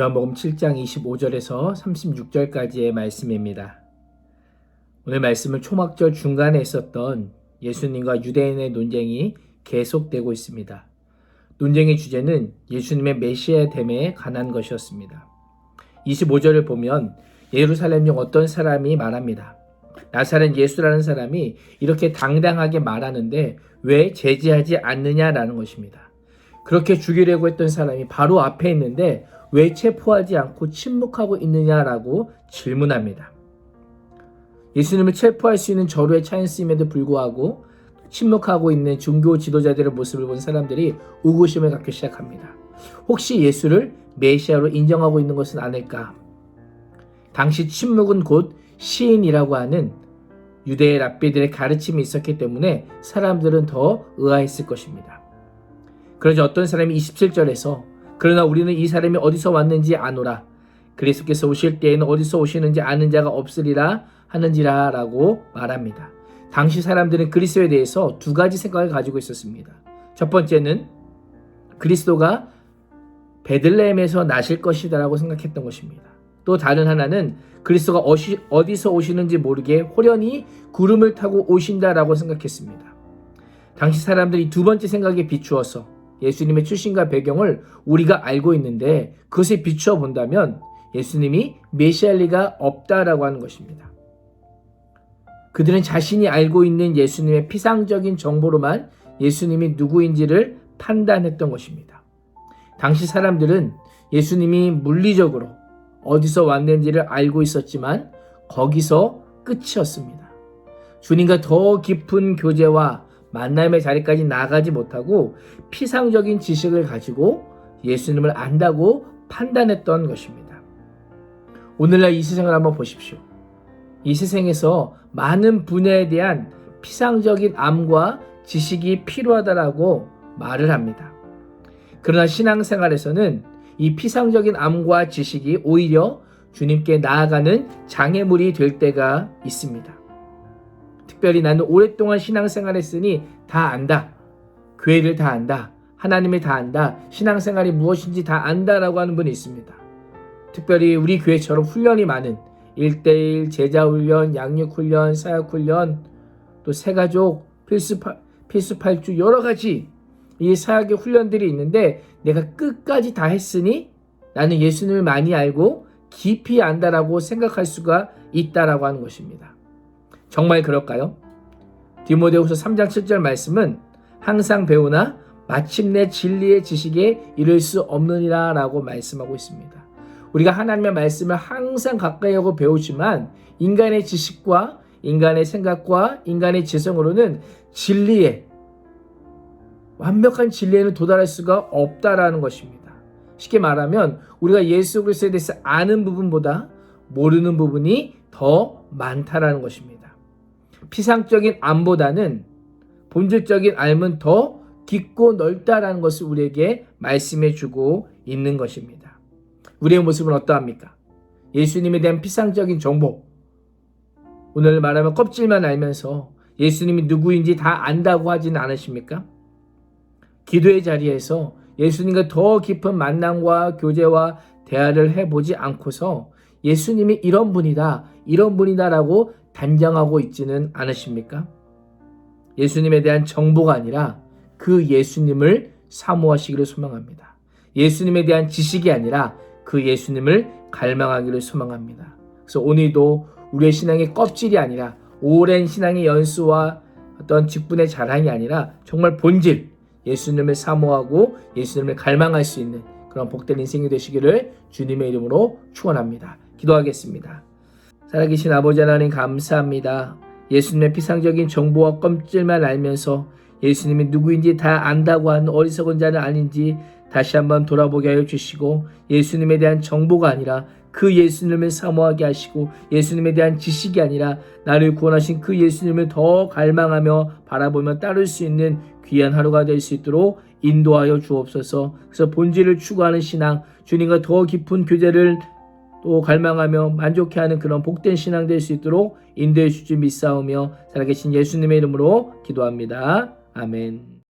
요한복음 7장 25절에서 36절까지의 말씀입니다. 오늘 말씀은 초막절 중간에 있었던 예수님과 유대인의 논쟁이 계속되고 있습니다. 논쟁의 주제는 예수님의 메시아됨에 관한 것이었습니다. 25절을 보면 예루살렘 중 어떤 사람이 말합니다. 나사렛 예수라는 사람이 이렇게 당당하게 말하는데 왜 제지하지 않느냐라는 것입니다. 그렇게 죽이려고 했던 사람이 바로 앞에 있는데 왜 체포하지 않고 침묵하고 있느냐라고 질문합니다. 예수님을 체포할 수 있는 저로에 차였음에도 불구하고 침묵하고 있는 종교 지도자들의 모습을 본 사람들이 의구심을 갖기 시작합니다. 혹시 예수를 메시아로 인정하고 있는 것은 아닐까? 당시 침묵은 곧 시인이라고 하는 유대의 랍비들의 가르침이 있었기 때문에 사람들은 더 의아했을 것입니다. 그러자 어떤 사람이 27절에서 그러나 우리는 이 사람이 어디서 왔는지 아노라. 그리스도께서 오실 때에는 어디서 오시는지 아는 자가 없으리라 하는지라 라고 말합니다. 당시 사람들은 그리스도에 대해서 두 가지 생각을 가지고 있었습니다. 첫 번째는 그리스도가 베들레헴에서 나실 것이다 라고 생각했던 것입니다. 또 다른 하나는 그리스도가 어디서 오시는지 모르게 호련히 구름을 타고 오신다라고 생각했습니다. 당시 사람들이 두 번째 생각에 비추어서 예수님의 출신과 배경을 우리가 알고 있는데 그것에 비추어 본다면 예수님이 메시아일 리가 없다라고 하는 것입니다. 그들은 자신이 알고 있는 예수님의 피상적인 정보로만 예수님이 누구인지를 판단했던 것입니다. 당시 사람들은 예수님이 물리적으로 어디서 왔는지를 알고 있었지만 거기서 끝이었습니다. 주님과 더 깊은 교제와 만남의 자리까지 나가지 못하고 피상적인 지식을 가지고 예수님을 안다고 판단했던 것입니다. 오늘날 이 세상을 한번 보십시오. 이 세상에서 많은 분야에 대한 피상적인 암과 지식이 필요하다라고 말을 합니다. 그러나 신앙생활에서는 이 피상적인 암과 지식이 오히려 주님께 나아가는 장애물이 될 때가 있습니다. 특별히 나는 오랫동안 신앙생활 했으니 다 안다. 교회를 다 안다. 하나님을 다 안다. 신앙생활이 무엇인지 다 안다라고 하는 분이 있습니다. 특별히 우리 교회처럼 훈련이 많은 1:1 제자훈련, 양육훈련, 사역훈련, 또 새가족, 필수팔주 여러 가지 이 사역의 훈련들이 있는데 내가 끝까지 다 했으니 나는 예수님을 많이 알고 깊이 안다라고 생각할 수가 있다라고 하는 것입니다. 정말 그럴까요? 디모데후서 3장 7절 말씀은 항상 배우나 마침내 진리의 지식에 이를 수 없느니라 라고 말씀하고 있습니다. 우리가 하나님의 말씀을 항상 가까이 하고 배우지만 인간의 지식과 인간의 생각과 인간의 지성으로는 진리에 완벽한 진리에는 도달할 수가 없다라는 것입니다. 쉽게 말하면 우리가 예수 그리스도에 대해서 아는 부분보다 모르는 부분이 더 많다라는 것입니다. 피상적인 암보다는 본질적인 알은 더 깊고 넓다라는 것을 우리에게 말씀해 주고 있는 것입니다. 우리의 모습은 어떠합니까? 예수님에 대한 피상적인 정보, 오늘 말하면 껍질만 알면서 예수님이 누구인지 다 안다고 하지는 않으십니까? 기도의 자리에서 예수님과 더 깊은 만남과 교제와 대화를 해보지 않고서 예수님이 이런 분이다라고 단정하고 있지는 않으십니까? 예수님에 대한 정보가 아니라 그 예수님을 사모하시기를 소망합니다. 예수님에 대한 지식이 아니라 그 예수님을 갈망하기를 소망합니다. 그래서 오늘도 우리의 신앙의 껍질이 아니라 오랜 신앙의 연수와 어떤 직분의 자랑이 아니라 정말 본질, 예수님을 사모하고 예수님을 갈망할 수 있는 그런 복된 인생이 되시기를 주님의 이름으로 축원합니다. 기도하겠습니다. 살아계신 아버지 하나님 감사합니다. 예수님의 피상적인 정보와 껍질만 알면서 예수님이 누구인지 다 안다고 하는 어리석은 자는 아닌지 다시 한번 돌아보게 하여 주시고 예수님에 대한 정보가 아니라 그 예수님을 사모하게 하시고 예수님에 대한 지식이 아니라 나를 구원하신 그 예수님을 더 갈망하며 바라보며 따를 수 있는 귀한 하루가 될 수 있도록 인도하여 주옵소서. 그래서 본질을 추구하는 신앙, 주님과 더 깊은 교제를 또 갈망하며 만족해하는 그런 복된 신앙 될 수 있도록 인도해 주시 믿사오며 살아계신 예수님의 이름으로 기도합니다. 아멘.